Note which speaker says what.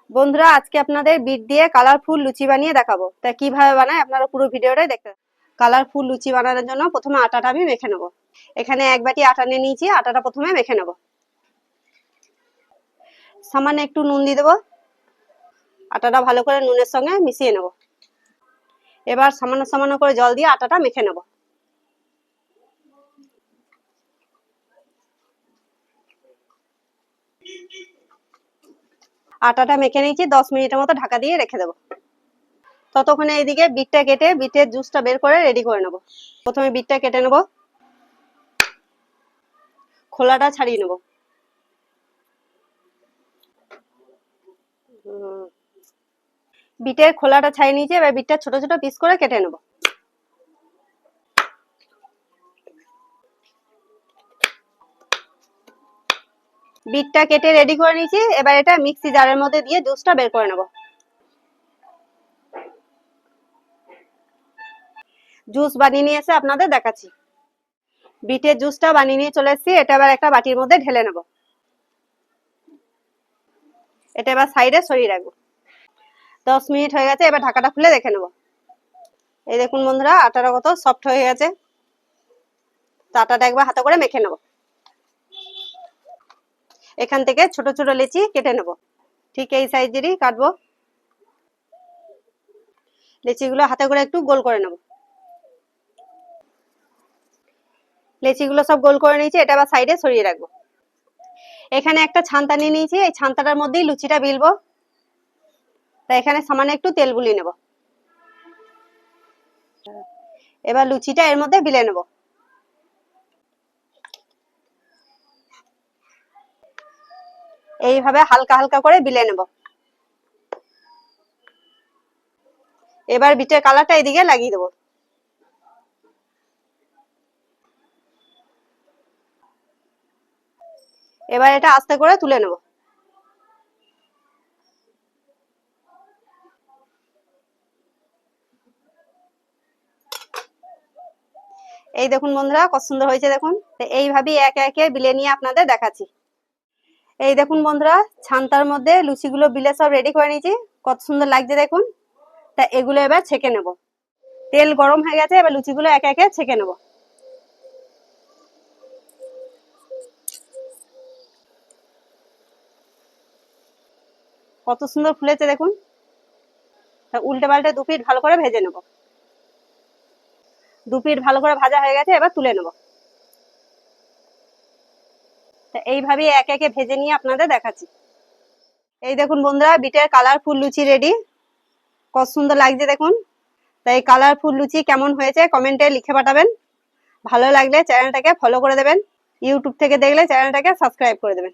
Speaker 1: বন্ধুরা আজকে আপনাদের বিট দিয়ে কালারফুল লুচি বানিয়ে দেখাবো। তা কিভাবে বানায় আপনারা পুরো ভিডিওটাই দেখতে। কালারফুল লুচি বানানোর জন্য প্রথমে আটাটা আমি মেখে নেব। এখানে এক বাটি আটা নিয়ে নিয়েছি, আটাটা প্রথমে মেখে নেব। সামান্য একটু নুন দিয়ে দেবো, আটাটা ভালো করে নুনের সঙ্গে মিশিয়ে নেব। এবার সামান্য সামান্য করে জল দিয়ে আটাটা মেখে নেব। আটাটা মেখে নিয়েছি, 10 মিনিটের মতো ঢাকা দিয়ে রেখে দেবো। ততক্ষণে এইদিকে বিটটা কেটে বিটের জুসটা বের করে রেডি করে নেব। প্রথমে বিটটা কেটে নেব, খোলাটা ছাড়িয়ে নেব। বিটের খোলাটা ছাড়িয়ে নিয়েছি, এবার বিটটা ছোট ছোট পিস করে কেটে নেব। বিটটা কেটে রেডি করে নিয়েছি, এবার এটা মিক্সি জারের মধ্যে দিয়ে জুসটা বের করে নেব। জুস বানিয়ে নিয়ে এসে আপনাদের দেখাচ্ছি। বিটের জুসটা বানিয়ে নিয়ে চলে এসেছি, এটা এবার একটা বাটির মধ্যে ঢেলে নেব। এটা এবার সাইডে সরিয়ে রাখবো। 10 মিনিট হয়ে গেছে, এবার ঢাকাটা খুলে দেখে নেব। এই দেখুন বন্ধুরা, আটাটা কত সফট হয়ে গেছে। তো আটাটা একবার হাতে করে মেখে নেব। এখান থেকে ছোট ছোট লেচি কেটে নেব, ঠিক এই সাইজেরই কাটবো। লেচিগুলো হাতে করে একটু গোল করে নেব। লেচিগুলো সব গোল করে নিয়েছি, এটা আবার সাইডে সরিয়ে রাখবো। এখানে একটা ছান্তা নিয়ে নিয়েছি, এই ছান্তাটার মধ্যেই লুচিটা বিলবো। তাই এখানে সামান্য একটু তেল বুলিয়ে নেব। এবার লুচিটা এর মধ্যে বিলে নেব। এইভাবে হালকা হালকা করে বিলে নেব। এবার বিটের কালারটা এদিকে লাগিয়ে দেবো। এবার এটা আস্তে করে তুলে নেব। এই দেখুন বন্ধুরা, কত সুন্দর হয়েছে দেখুন। এইভাবেই একে একে বিলে নিয়ে আপনাদের দেখাচ্ছি। এই দেখুন বন্ধুরা, ছান্তার মধ্যে লুচিগুলো বিলে সব রেডি করে নিয়েছি, কত সুন্দর লাগছে দেখুন। তা এগুলো এবার ছেঁকে নেব। তেল গরম হয়ে গেছে, এবার লুচিগুলো একে একে ছেঁকে নেব। কত সুন্দর ফুলেছে দেখুন। তা উল্টে পাল্টে 2 পিঠ ভালো করে ভেজে নেব। 2 পিঠ ভালো করে ভাজা হয়ে গেছে, এবার তুলে নেব। তা এইভাবেই একে একে ভেজে নিয়ে আপনাদের দেখাচ্ছি। এই দেখুন বন্ধুরা, বিটের কালারফুল লুচি রেডি। কত সুন্দর লাগছে দেখুন। তাই কালারফুল লুচি কেমন হয়েছে কমেন্টে লিখে পাঠাবেন। ভালো লাগলে চ্যানেলটাকে ফলো করে দেবেন। ইউটিউব থেকে দেখলে চ্যানেলটাকে সাবস্ক্রাইব করে দেবেন।